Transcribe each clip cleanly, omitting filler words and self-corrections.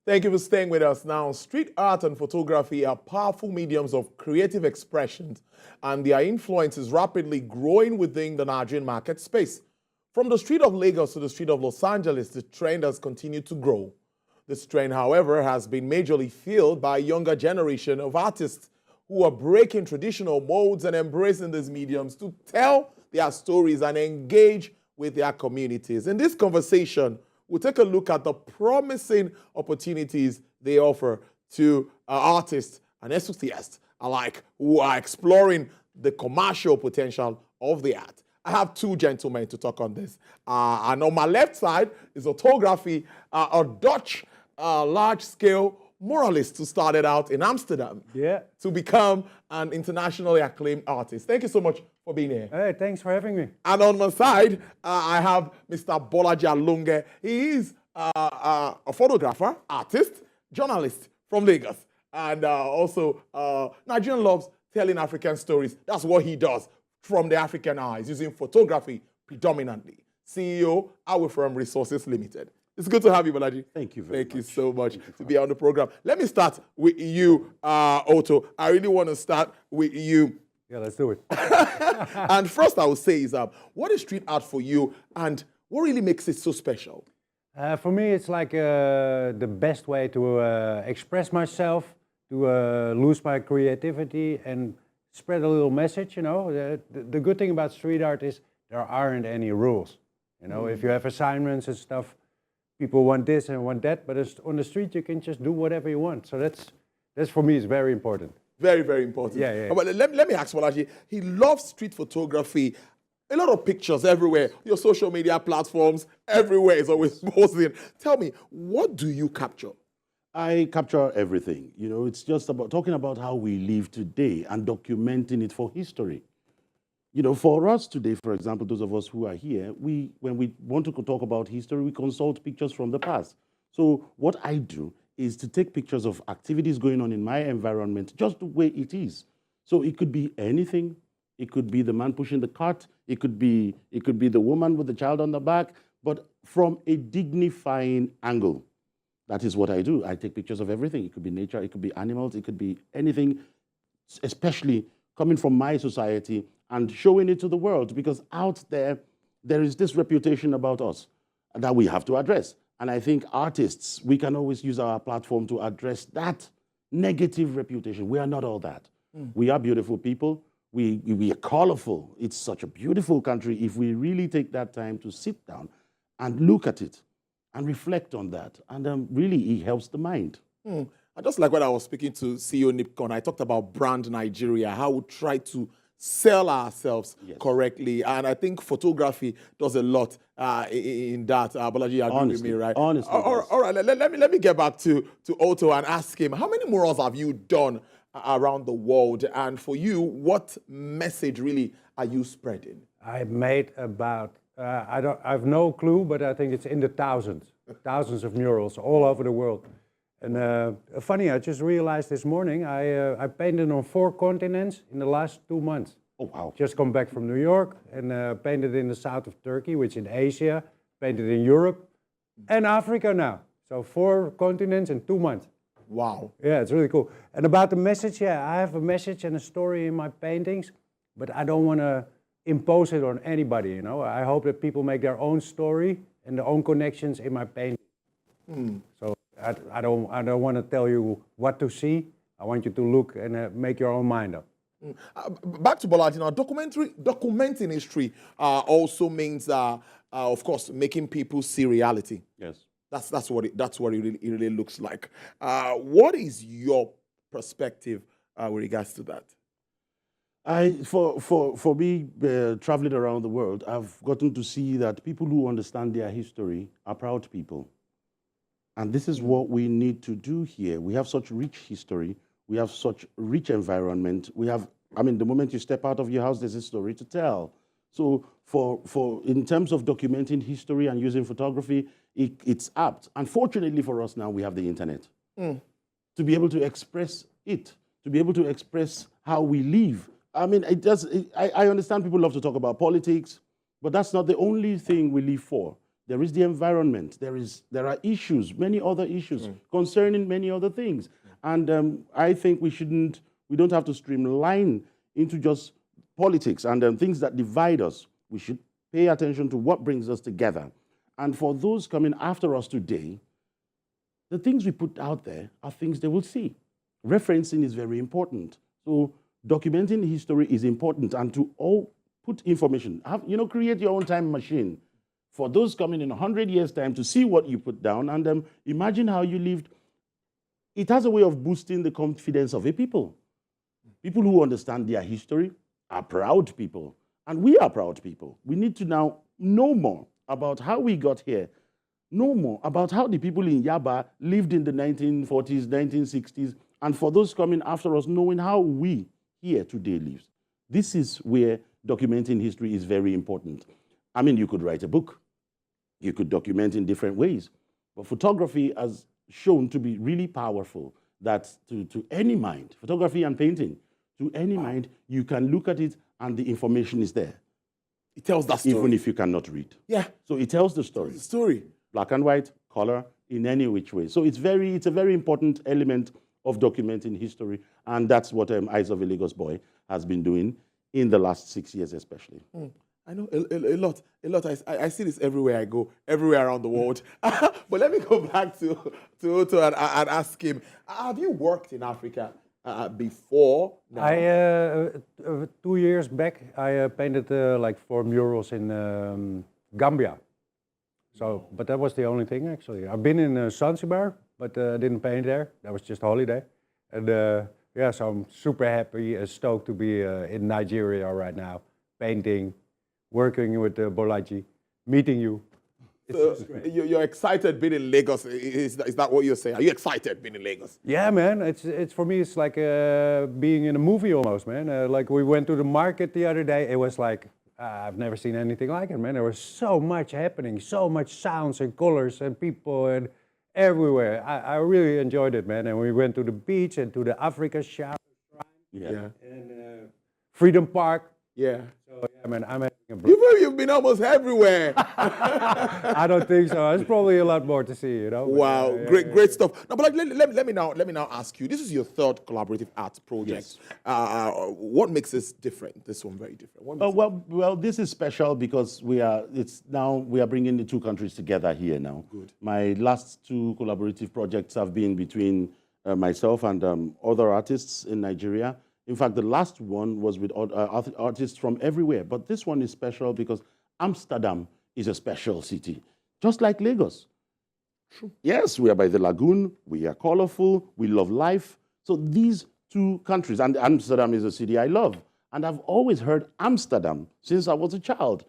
Thank you for staying with us. Now, street art and photography are powerful mediums of creative expression, and their influence is rapidly growing within the Nigerian market space. From the street of Lagos to the street of Los Angeles, the trend has continued to grow. This trend, however, has been majorly fueled by a younger generation of artists who are breaking traditional molds and embracing these mediums to tell their stories and engage with their communities. In this conversation, we'll take a look at the promising opportunities they offer to artists and enthusiasts alike who are exploring the commercial potential of the art. I have two gentlemen to talk on this. And on my left side is Ottograph, a Dutch large-scale muralist who started out in Amsterdam to become an internationally acclaimed artist. Thank you so much for being here. Hey, thanks for having me. And on my side, I have Mr. Bolaji Alunge. He is a photographer, artist, journalist from Lagos. And also, Nigerian loves telling African stories. That's what he does from the African eyes, using photography predominantly. CEO, Our Firm Resources Limited. It's good to have you, Bolaji. Thank you very much. Thank you so much to be on the program. Let me start with you, Otto. I really want to start with you. Yeah, let's do it. And first I will say is, what is street art for you, and what really makes it so special? For me, it's like the best way to express myself, to lose my creativity and spread a little message, you know. The good thing about street art is there aren't any rules. You know, if you have assignments and stuff, people want this and want that, but on the street you can just do whatever you want. So that's for me is very important. Very, very important. Yeah. But let me ask Bolaji. He loves street photography. A lot of pictures everywhere. Your social media platforms, everywhere is always posting. Tell me, what do you capture? I capture everything. You know, it's just about talking about how we live today and documenting it for history. You know, for us today, for example, those of us who are here, when we want to talk about history, we consult pictures from the past. So what I do is to take pictures of activities going on in my environment just the way it is. So it could be anything. It could be the man pushing the cart. It could be the woman with the child on the back, but from a dignifying angle. That is what I do. I take pictures of everything. It could be nature, it could be animals, it could be anything, especially coming from my society and showing it to the world, because out there is this reputation about us that we have to address. And I think artists, we can always use our platform to address that negative reputation. We are not all that. We are beautiful people. We are colorful. It's such a beautiful country if we really take that time to sit down and look at it and reflect on that. And really, it helps the mind. I just like when I was speaking to CEO Nipcon, I talked about brand Nigeria, how we try to sell ourselves correctly. And I think photography does a lot in that. Bolaji, you agree with me, right? Honestly. All right, let me get back to Otto and ask him, how many murals have you done around the world? And for you, what message really are you spreading? I made about, I have no clue, but I think it's in the thousands of murals all over the world. And funny, I just realized this morning, I painted on 4 continents in the last 2 months. Oh, wow. Just come back from New York and painted in the south of Turkey, which is in Asia, painted in Europe and Africa now. So 4 continents in 2 months. Wow. Yeah, it's really cool. And about the message, I have a message and a story in my paintings, but I don't want to impose it on anybody, you know. I hope that people make their own story and their own connections in my painting. So I don't want to tell you what to see. I want you to look and make your own mind up. Back to Bolaji now, documenting history also means, of course, making people see reality. Yes. That's what it really looks like. What is your perspective with regards to that? For me, traveling around the world, I've gotten to see that people who understand their history are proud people. And this is what we need to do here. We have such rich history. We have such rich environment. We have, I mean, the moment you step out of your house, there's a story to tell. So in terms of documenting history and using photography, it's apt. Unfortunately for us now, we have the internet. To be able to express it, to be able to express how we live. I mean, I understand people love to talk about politics, but that's not the only thing we live for. there is the environment, there are issues, many other issues concerning many other things. And I think we don't have to streamline into just politics and things that divide us. We should pay attention to what brings us together. And for those coming after us today, the things we put out there are things they will see. Referencing is very important. So documenting history is important, and to all put information. Create your own time machine for those coming in 100 years' time to see what you put down, and imagine how you lived. It has a way of boosting the confidence of a people. People who understand their history are proud people, and we are proud people. We need to now know more about how we got here, know more about how the people in Yaba lived in the 1940s, 1960s, and for those coming after us, knowing how we here today live. This is where documenting history is very important. I mean, you could write a book. You could document in different ways. But photography has shown to be really powerful, that to any mind, photography and painting, to any mind, you can look at it and the information is there. It tells that story. Even if you cannot read. Yeah. So it tells the story. The story. Black and white, color, in any which way. So it's a very important element of documenting history, and that's what Eyes of a Lagos Boy has been doing in the last 6 years especially. I know a lot. I see this everywhere I go, everywhere around the world. But let me go back to Otto and ask him, have you worked in Africa before? No. 2 years back, I painted like 4 murals in Gambia. So, but that was the only thing actually. I've been in Zanzibar, but didn't paint there. That was just holiday. And yeah, so I'm super happy, stoked to be in Nigeria right now, painting, working with Bolaji, meeting you. You're excited being in Lagos. Is that what you're saying? Are you excited being in Lagos? Yeah, man. It's for me. It's like being in a movie almost, man. Like we went to the market the other day. It was like I've never seen anything like it, man. There was so much happening, so much sounds and colors and people and everywhere. I really enjoyed it, man. And we went to the beach and to the Africa Shrine. Yeah. And Freedom Park. Yeah. So yeah, man, I'm having a blast. You've been almost everywhere. I don't think so. There's probably a lot more to see, you know. Wow, great stuff. No, but like, let me now ask you. This is your third collaborative art project. Yes. What makes this different? This one very different. Well, this is special because we are bringing the two countries together here now. Good. My last 2 collaborative projects have been between myself and other artists in Nigeria. In fact, the last one was with artists from everywhere. But this one is special because Amsterdam is a special city, just like Lagos. True. Yes, we are by the lagoon. We are colorful. We love life. So these 2 countries, and Amsterdam is a city I love. And I've always heard Amsterdam since I was a child.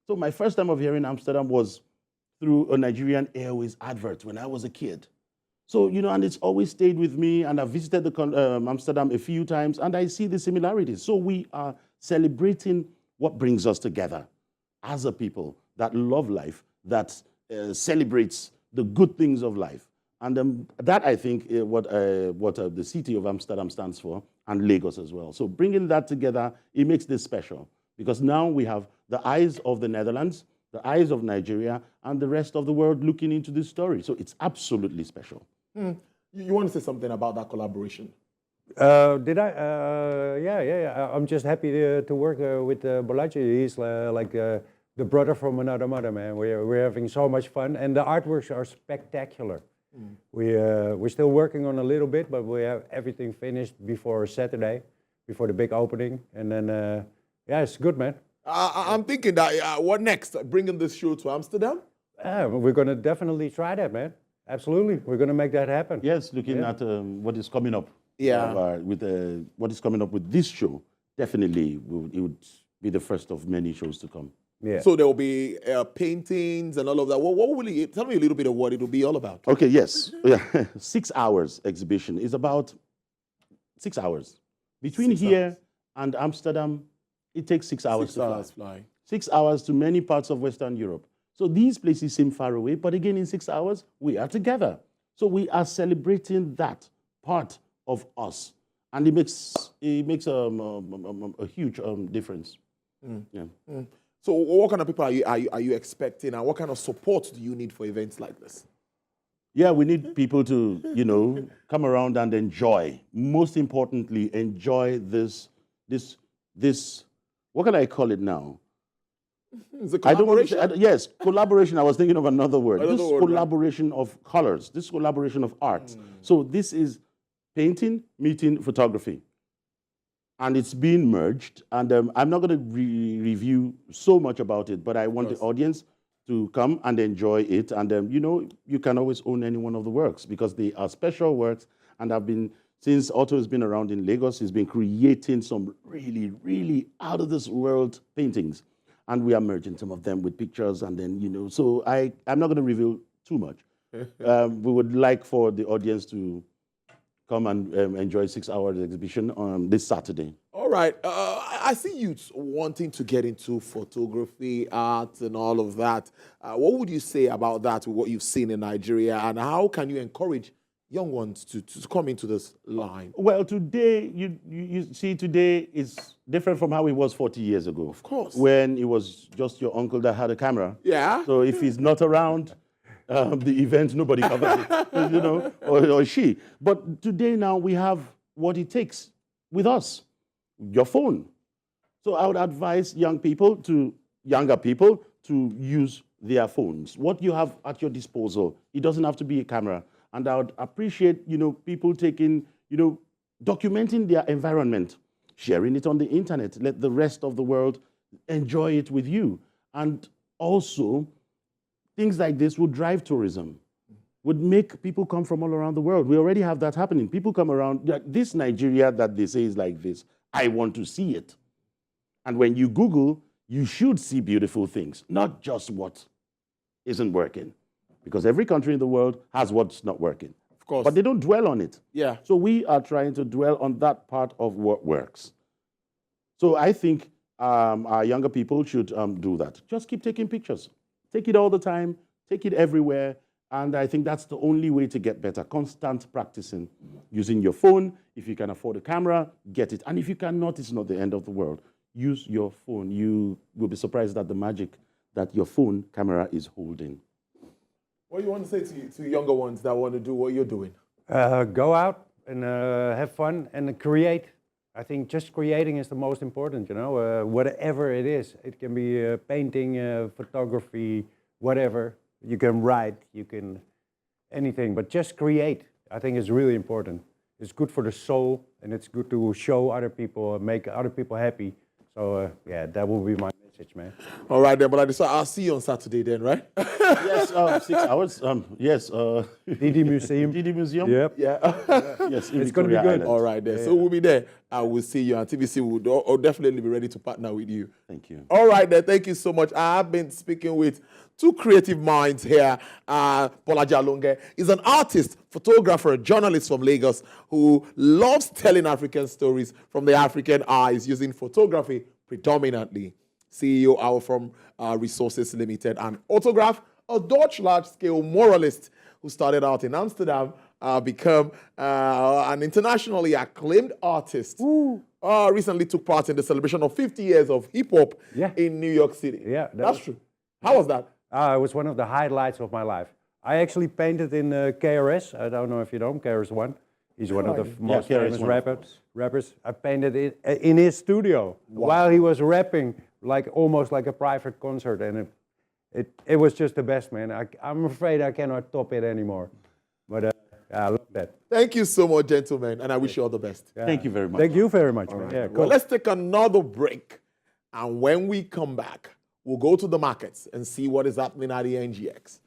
So my first time of hearing Amsterdam was through a Nigerian Airways advert when I was a kid. So, and it's always stayed with me, and I've visited Amsterdam a few times, and I see the similarities. So we are celebrating what brings us together as a people that love life, that celebrates the good things of life. And that, I think, what the city of Amsterdam stands for, and Lagos as well. So bringing that together, it makes this special, because now we have the eyes of the Netherlands, the eyes of Nigeria, and the rest of the world looking into this story. So it's absolutely special. You want to say something about that collaboration? Did I? Yeah. I'm just happy to work with Bolaji. He's like the brother from another mother, man. We're having so much fun, and the artworks are spectacular. We're still working on a little bit, but we have everything finished before Saturday, before the big opening, and then yeah, it's good, man. I'm thinking that what next? Bringing this show to Amsterdam? We're gonna definitely try that, man. Absolutely, we're gonna make that happen. Yes, looking at what is coming up. Yeah. With what is coming up with this show, definitely it would be the first of many shows to come. Yeah. So there will be paintings and all of that. What will you tell me a little bit of what it will be all about? Okay. Yes. Yeah. 6 hours exhibition is about 6 hours between 6 here hours. and Amsterdam. It takes 6 hours 6 to hours fly. fly. 6 hours to many parts of Western Europe. So these places seem far away, but again, in 6 hours, we are together. So we are celebrating that part of us. And it makes a huge difference. Yeah. So what kind of people are you expecting, and what kind of support do you need for events like this? Yeah, we need people to, come around and enjoy. Most importantly, enjoy this. What can I call it now? It's a I don't want to collaboration. say, yes, collaboration. I was thinking of another word. Another This word, right? collaboration of colors, this collaboration of arts. So this is painting meeting photography. And it's being merged. And I'm not going to review so much about it, but I want the audience to come and enjoy it. And, you can always own any one of the works because they are special works. And I've been, since Otto has been around in Lagos, he's been creating some really, really out of this world paintings. And we are merging some of them with pictures. And then, so I'm not going to reveal too much. We would like for the audience to come and enjoy 6 hours exhibition on this Saturday. All right. I see you wanting to get into photography, art, and all of that. What would you say about that, what you've seen in Nigeria, and how can you encourage young ones to come into this line? Well, today, you see, today is different from how it was 40 years ago. Of course. When it was just your uncle that had a camera. Yeah. So if he's not around, the event, nobody covers it, or she. But today now we have what it takes with us, your phone. So I would advise younger people to use their phones. What you have at your disposal, it doesn't have to be a camera. And I would appreciate, people taking, documenting their environment, sharing it on the internet, let the rest of the world enjoy it with you. And also, things like this would drive tourism, would make people come from all around the world. We already have that happening. People come around, this Nigeria that they say is like this, I want to see it. And when you Google, you should see beautiful things, not just what isn't working. Because every country in the world has what's not working. Of course. But they don't dwell on it. Yeah. So we are trying to dwell on that part of what works. So I think our younger people should do that. Just keep taking pictures. Take it all the time. Take it everywhere. And I think that's the only way to get better. Constant practicing. Using your phone. If you can afford a camera, get it. And if you cannot, it's not the end of the world. Use your phone. You will be surprised at the magic that your phone camera is holding. What do you want to say to younger ones that want to do what you're doing? Go out and have fun and create. I think just creating is the most important, whatever it is. It can be painting, photography, whatever. You can write, you can anything, but just create. I think is really important. It's good for the soul, and it's good to show other people, make other people happy. So yeah, that will be my message, man. All right, then, but I'll see you on Saturday then, right? Yes, 6 hours. Yes. DD Museum. DD Museum? Yep. Yeah. Yes, It's going to be good. All right, then. So we'll be there. I will see you, and TVC will definitely be ready to partner with you. Thank you. All right, then. Thank you so much. I have been speaking with two creative minds here. Paula Jalonge is an artist, photographer, journalist from Lagos who loves telling African stories from the African eyes using photography predominantly. CEO out from Resources Limited, and Ottograph, a Dutch large-scale muralist who started out in Amsterdam, become an internationally acclaimed artist. Recently took part in the celebration of 50 years of hip-hop in New York City. Yeah, that's true. How was that? It was one of the highlights of my life. I actually painted in KRS. I don't know if you know him, KRS-One. He's one of the most famous rappers. I painted it in his studio while he was rapping, almost like a private concert, and it was just the best, man. I'm afraid I cannot top it anymore, but I love that. Thank you so much, gentlemen, and I wish you all the best. Yeah. Thank you very much. Thank you very much, man. Yeah, cool. Well, let's take another break, and when we come back, we'll go to the markets and see what is happening at the NGX.